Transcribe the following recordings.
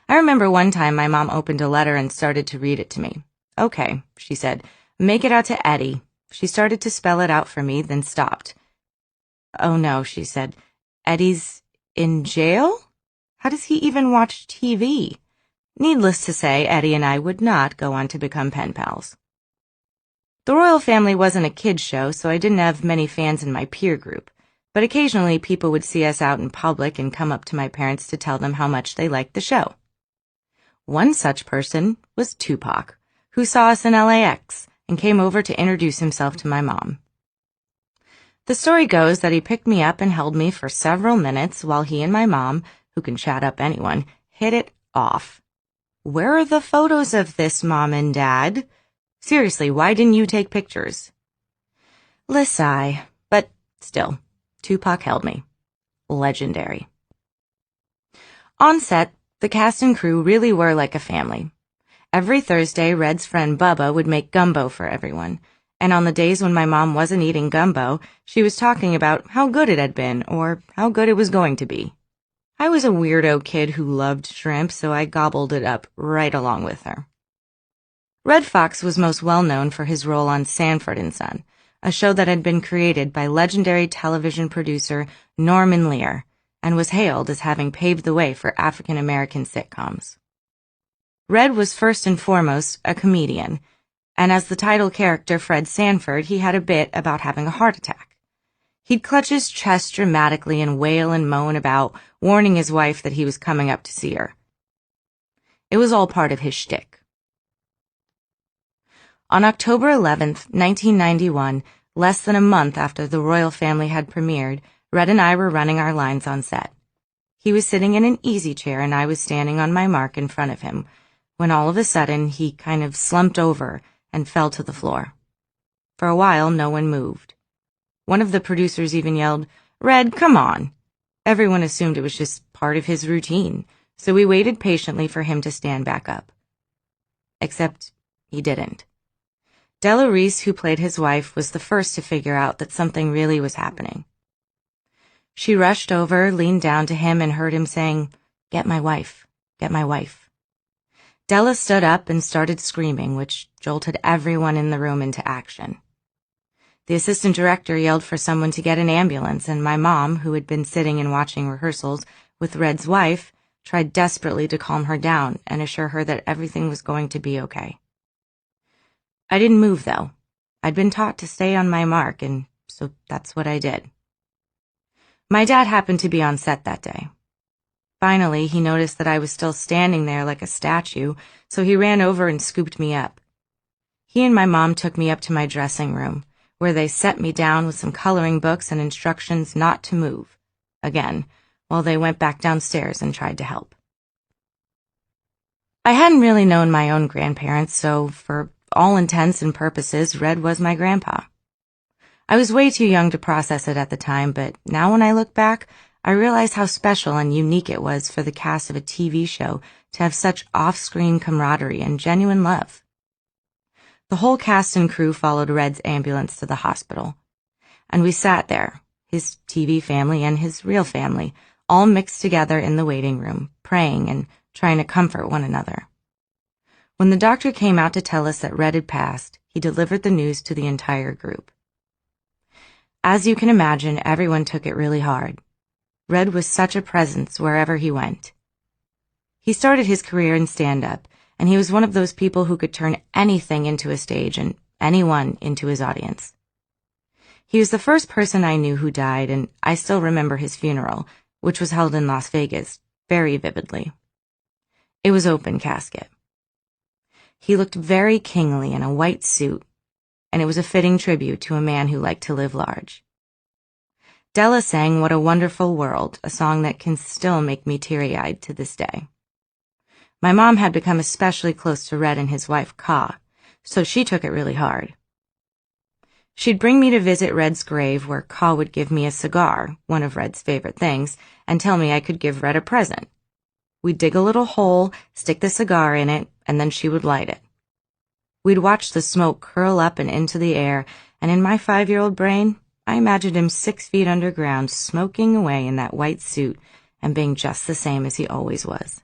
I remember one time my mom opened a letter and started to read it to me. "Okay," she said, "make it out to Eddie." She started to spell it out for me, then stopped. "Oh no," she said. "Eddie's in jail? How does he even watch TV?" Needless to say, Eddie and I would not go on to become pen pals. The royal family wasn't a kid's show, so I didn't have many fans in my peer group, but occasionally people would see us out in public and come up to my parents to tell them how much they liked the show. One such person was Tupac, who saw us in LAX and came over to introduce himself to my mom. The story goes that he picked me up and held me for several minutes while he and my mom, who can chat up anyone, hit it off. Where are the photos of this, Mom and Dad? Seriously, why didn't you take pictures? Sigh, but still, Tupac held me. Legendary. On set, the cast and crew really were like a family. Every Thursday, Red's friend Bubba would make gumbo for everyone, and on the days when my mom wasn't eating gumbo, she was talking about how good it had been or how good it was going to be. I was a weirdo kid who loved shrimp, so I gobbled it up right along with her. Red Fox was most well known for his role on Sanford and Son, a show that had been created by legendary television producer Norman Lear and was hailed as having paved the way for African-American sitcoms. Red was first and foremost a comedian, and as the title character Fred Sanford, he had a bit about having a heart attack. He'd clutch his chest dramatically and wail and moan about warning his wife that he was coming up to see her. It was all part of his shtick. On October 11th, 1991, less than a month after the royal family had premiered, Red and I were running our lines on set. He was sitting in an easy chair and I was standing on my mark in front of him, when all of a sudden he kind of slumped over and fell to the floor. For a while, no one moved. One of the producers even yelled, "Red, come on." Everyone assumed it was just part of his routine, so we waited patiently for him to stand back up. Except he didn't. Della Reese, who played his wife, was the first to figure out that something really was happening. She rushed over, leaned down to him, and heard him saying, "Get my wife, get my wife." Della stood up and started screaming, which jolted everyone in the room into action. The assistant director yelled for someone to get an ambulance, and my mom, who had been sitting and watching rehearsals with Red's wife, tried desperately to calm her down and assure her that everything was going to be okay. I didn't move, though. I'd been taught to stay on my mark, and so that's what I did. My dad happened to be on set that day. Finally, he noticed that I was still standing there like a statue, so he ran over and scooped me up. He and my mom took me up to my dressing room, where they set me down with some coloring books and instructions not to move, again, while they went back downstairs and tried to help. I hadn't really known my own grandparents, so for all intents and purposes, Red was my grandpa. I was way too young to process it at the time, but now when I look back, I realize how special and unique it was for the cast of a TV show to have such off-screen camaraderie and genuine love. The whole cast and crew followed Red's ambulance to the hospital, and we sat there, his TV family and his real family, all mixed together in the waiting room, praying and trying to comfort one another. When the doctor came out to tell us that Red had passed, he delivered the news to the entire group. As you can imagine, everyone took it really hard. Red was such a presence wherever he went. He started his career in stand-up, and he was one of those people who could turn anything into a stage and anyone into his audience. He was the first person I knew who died, and I still remember his funeral, which was held in Las Vegas, very vividly. It was open casket. He looked very kingly in a white suit, and it was a fitting tribute to a man who liked to live large. Della sang "What a Wonderful World," a song that can still make me teary-eyed to this day. My mom had become especially close to Red and his wife, Ka, so she took it really hard. She'd bring me to visit Red's grave, where Ka would give me a cigar, one of Red's favorite things, and tell me I could give Red a present. We'd dig a little hole, stick the cigar in it, and then she would light it. We'd watch the smoke curl up and into the air, and in my 5-year-old brain, I imagined him 6 feet underground, smoking away in that white suit and being just the same as he always was.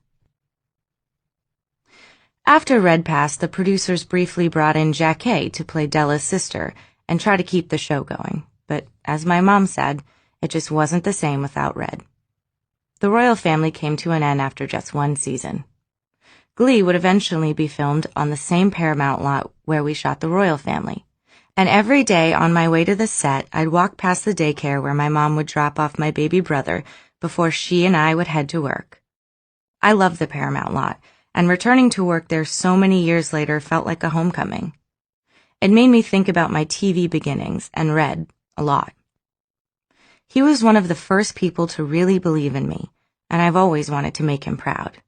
After Red passed, the producers briefly brought in Jacquet to play Della's sister and try to keep the show going. But as my mom said, it just wasn't the same without Red. The royal family came to an end after just one season. Glee would eventually be filmed on the same Paramount lot where we shot the royal family. And every day on my way to the set, I'd walk past the daycare where my mom would drop off my baby brother before she and I would head to work. I loved the Paramount lot, and returning to work there so many years later felt like a homecoming. It made me think about my TV beginnings and Red a lot. He was one of the first people to really believe in me, and I've always wanted to make him proud.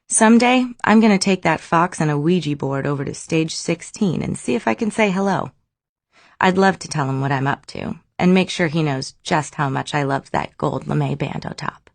Someday, I'm going to take that fox and a Ouija board over to stage 16 and see if I can say hello. I'd love to tell him what I'm up to and make sure he knows just how much I love that gold lame bandeau top.